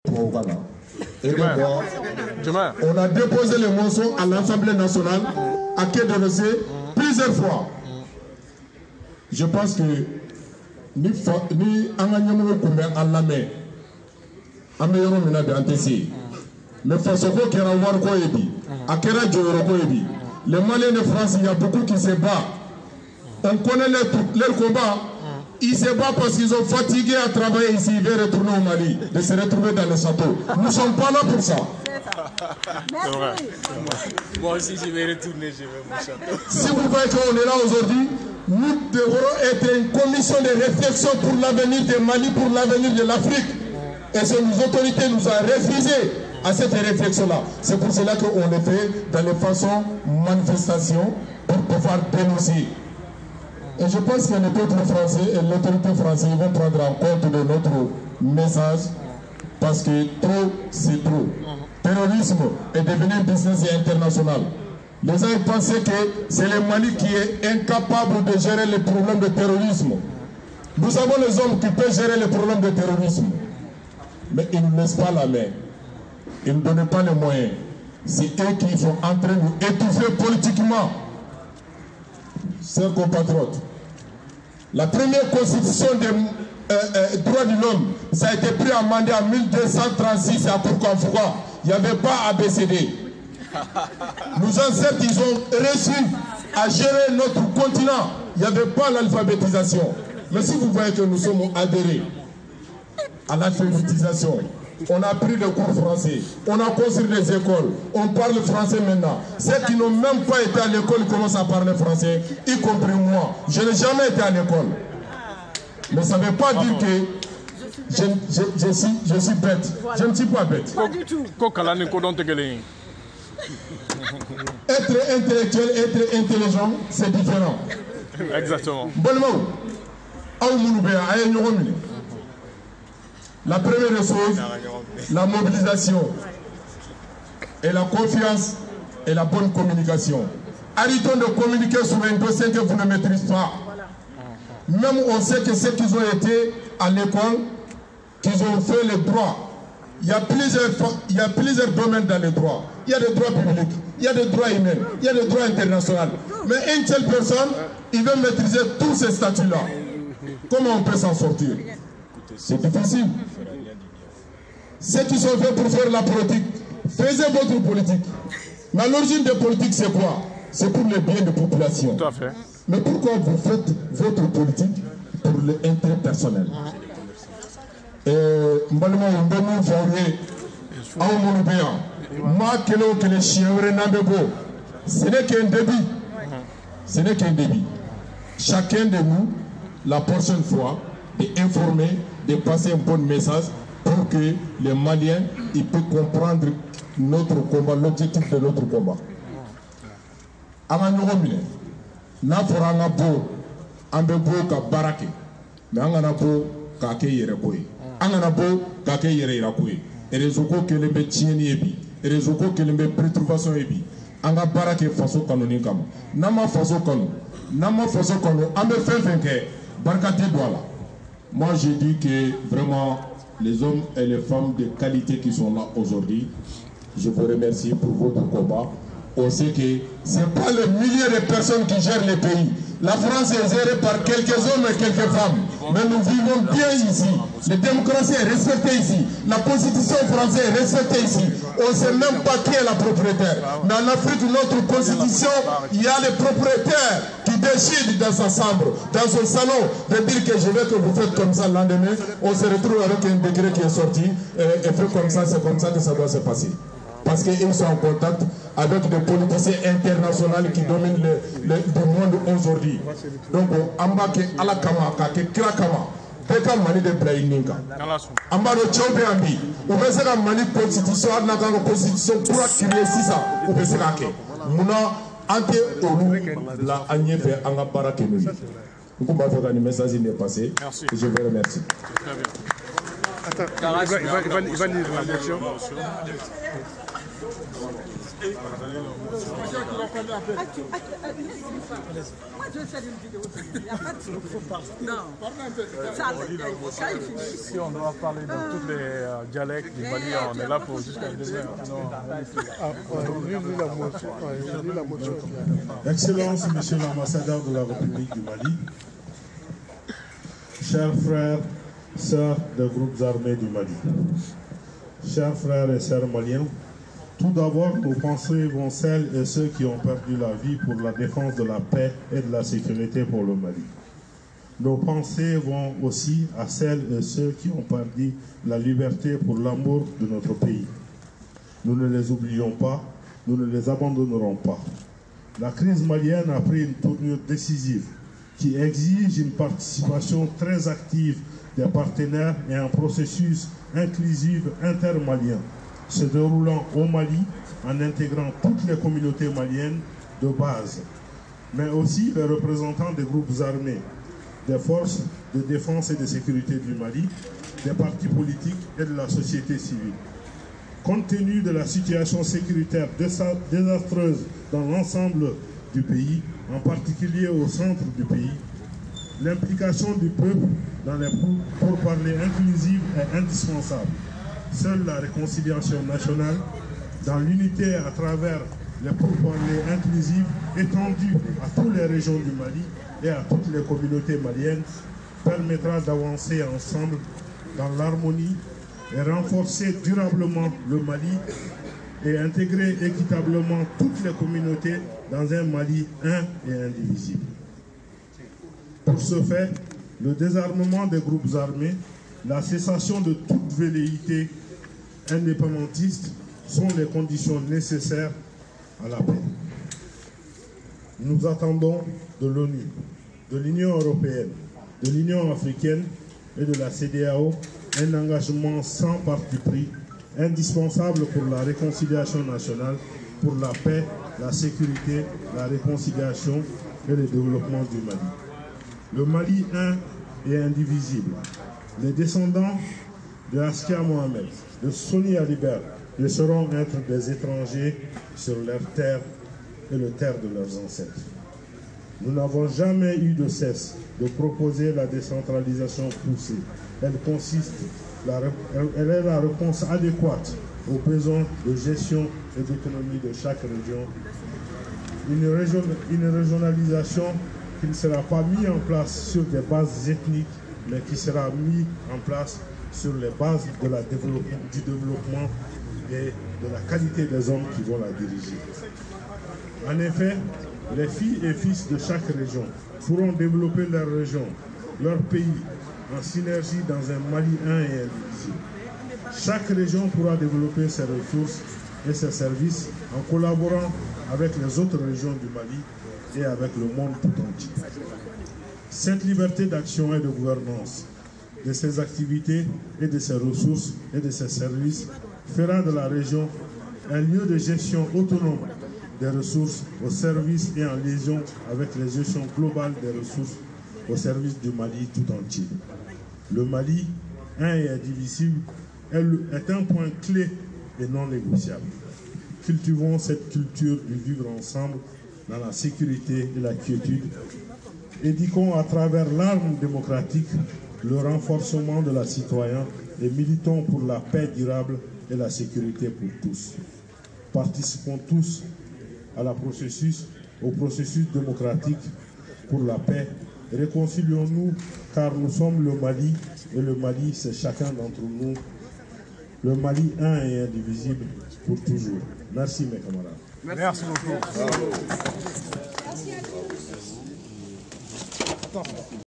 Et donc, on a déposé les motions à l'Assemblée nationale à Quai d'Orsay plusieurs fois. Je pense que ni Anganyamo Koumé à la main, Améyoro Mina de Antessi, mais Fasoko Kera Warko Ebi, Akera Djoroko Ebi, les Maliens de France, il y a beaucoup qui se battent. On connaît leur combat. Ils se battent parce qu'ils ont fatigué à travailler ici, ils veulent retourner au Mali, de se retrouver dans le château. Nous ne sommes pas là pour ça. Merci. Moi aussi, je vais retourner, je vais au château. Si vous voyez qu'on est là aujourd'hui, nous devrons être une commission de réflexion pour l'avenir du Mali, pour l'avenir de l'Afrique. Et ces autorités nous ont refusé à cette réflexion-là. C'est pour cela qu'on le fait dans les façons manifestations pour pouvoir dénoncer. Et je pense que les peuples français et l'autorité française vont prendre en compte de notre message parce que trop, c'est trop. Terrorisme est devenu un business international. Les gens pensaient que c'est le Mali qui est incapable de gérer les problèmes de terrorisme. Nous avons les hommes qui peuvent gérer les problèmes de terrorisme. Mais ils ne nous laissent pas la main. Ils ne donnent pas les moyens. C'est eux qui sont en train de nous étouffer politiquement. Chers compatriotes, la première constitution des droits de l'homme, ça a été pris en mandat en 1236 à Kourkanfoura. Il n'y avait pas ABCD. Nos ancêtres, ils ont réussi à gérer notre continent. Il n'y avait pas l'alphabétisation. Mais si vous voyez que nous sommes adhérés à l'alphabétisation, on a pris le cours français, on a construit des écoles, on parle français maintenant. Ceux qui n'ont même pas été à l'école commencent à parler français, y compris moi. Je n'ai jamais été à l'école. Mais ça ne veut pas dire que je suis bête. Je ne suis pas bête. Pas du tout. Être intellectuel, être intelligent, c'est différent. Exactement. La première chose, la mobilisation et la confiance et la bonne communication. Arrêtons de communiquer sur un dossier que vous ne maîtrisez pas. Même on sait que ceux qui ont été à l'école, qu'ils ont fait le droit. Il y a plusieurs domaines dans le droit. Il y a des droits publics, il y a des droits humains, il y a des droits internationaux. Mais une seule personne, il veut maîtriser tous ces statuts-là. Comment on peut s'en sortir? C'est difficile. Ceux qui sont faits pour faire la politique, faisez votre politique. Mais l'origine de politique, c'est quoi? C'est pour le bien de la population. Tout à fait. Mais pourquoi vous faites votre politique pour l'intérêt personnel? Ce n'est qu'un début. Ce n'est qu'un début. Chacun de nous, la prochaine fois, d'informer, de passer un bon message pour que les Maliens ils puissent comprendre notre combat, l'objectif de notre combat. N'a fɔra an ka bɔ an bɛ bɔ ka baara kɛ mais an kana bɔ k'a kɛ yɛrɛko ye an kana bɔ k'a kɛ yɛrɛyirako ye réseau ko kelen bɛ tiɲɛni ye bi réseau ko kelen bɛ perturbation ye bi an ka baara kɛ faso kanuni kama n'an ma faso kanu n'an ma faso kanu an bɛ fɛn fɛn kɛ barika tɛ don a la. Moi je dis que vraiment les hommes et les femmes de qualité qui sont là aujourd'hui, je vous remercie pour votre combat. On sait que ce n'est pas les milliers de personnes qui gèrent le pays. La France est gérée par quelques hommes et quelques femmes. Mais nous vivons bien ici. La démocratie est respectée ici. La constitution française est respectée ici. On ne sait même pas qui est la propriétaire. Mais en Afrique, notre constitution, il y a les propriétaires qui décident dans sa chambre, dans son salon, de dire que je veux que vous faites comme ça le lendemain. On se retrouve avec un décret qui est sorti et fait comme ça, c'est comme ça que ça doit se passer. Parce qu'ils sont en contact avec des politiciens internationaux qui dominent le monde aujourd'hui. Donc, Ambake Alakama, Kake Kirakama, Peka Mani de Braïninka. Ambado Tchombe Ambi, ou Besera Mani Constitution, Nakano Constitution, pour activer ça, ou Besera Ke. Mouna, Ante Olu, la Agnefe, Angapara Kemuri. Vous m'avez fait un message, il est passé. Merci. Je vous remercie. Très bien. Attends, il va lire la motion. je vais faire une vidéo. Il n'y a pas de Si on doit parler dans tous les dialectes du Mali, on est là pour jusqu'à 2 heures. Excellences, Monsieur l'ambassadeur de la République du Mali, chers frères, sœurs des groupes armés du Mali, chers frères et sœurs maliens, tout d'abord, nos pensées vont celles et ceux qui ont perdu la vie pour la défense de la paix et de la sécurité pour le Mali. Nos pensées vont aussi à celles et ceux qui ont perdu la liberté pour l'amour de notre pays. Nous ne les oublions pas, nous ne les abandonnerons pas. La crise malienne a pris une tournure décisive qui exige une participation très active des partenaires et un processus inclusif intermalien se déroulant au Mali en intégrant toutes les communautés maliennes de base, mais aussi les représentants des groupes armés, des forces de défense et de sécurité du Mali, des partis politiques et de la société civile. Compte tenu de la situation sécuritaire désastreuse dans l'ensemble du pays, en particulier au centre du pays, l'implication du peuple dans les pourparlers inclusifs est indispensable. Seule la réconciliation nationale, dans l'unité à travers les pourparlers inclusifs étendus à toutes les régions du Mali et à toutes les communautés maliennes, permettra d'avancer ensemble dans l'harmonie et renforcer durablement le Mali et intégrer équitablement toutes les communautés dans un Mali un et indivisible. Pour ce faire, le désarmement des groupes armés, la cessation de toute velléité indépendantiste sont les conditions nécessaires à la paix. Nous attendons de l'ONU, de l'Union européenne, de l'Union africaine et de la CEDEAO un engagement sans parti pris, indispensable pour la réconciliation nationale, pour la paix, la sécurité, la réconciliation et le développement du Mali. Le Mali un et indivisible. Les descendants de Askia Mohamed, de Soni Alibert, ne sauront être des étrangers sur leur terre et le terre de leurs ancêtres. Nous n'avons jamais eu de cesse de proposer la décentralisation poussée. Elle est la réponse adéquate aux besoins de gestion et d'autonomie de chaque région. Une régionalisation qui ne sera pas mise en place sur des bases ethniques, mais qui sera mise en place sur les bases du développement et de la qualité des hommes qui vont la diriger. En effet, les filles et fils de chaque région pourront développer leur région, leur pays, en synergie dans un Mali un et indivisible. Chaque région pourra développer ses ressources et ses services en collaborant avec les autres régions du Mali et avec le monde tout entier. Cette liberté d'action et de gouvernance de ses activités et de ses ressources et de ses services fera de la région un lieu de gestion autonome des ressources au service et en liaison avec les gestions globales des ressources au service du Mali tout entier. Le Mali, un et indivisible, est un point clé et non négociable. Cultivons cette culture du vivre ensemble dans la sécurité et la quiétude. Édiquons à travers l'arme démocratique le renforcement de la citoyenne et militons pour la paix durable et la sécurité pour tous. Participons tous au processus démocratique pour la paix. Réconcilions-nous car nous sommes le Mali et le Mali c'est chacun d'entre nous. Le Mali un et indivisible pour toujours. Merci mes camarades. Merci beaucoup. Merci à vous.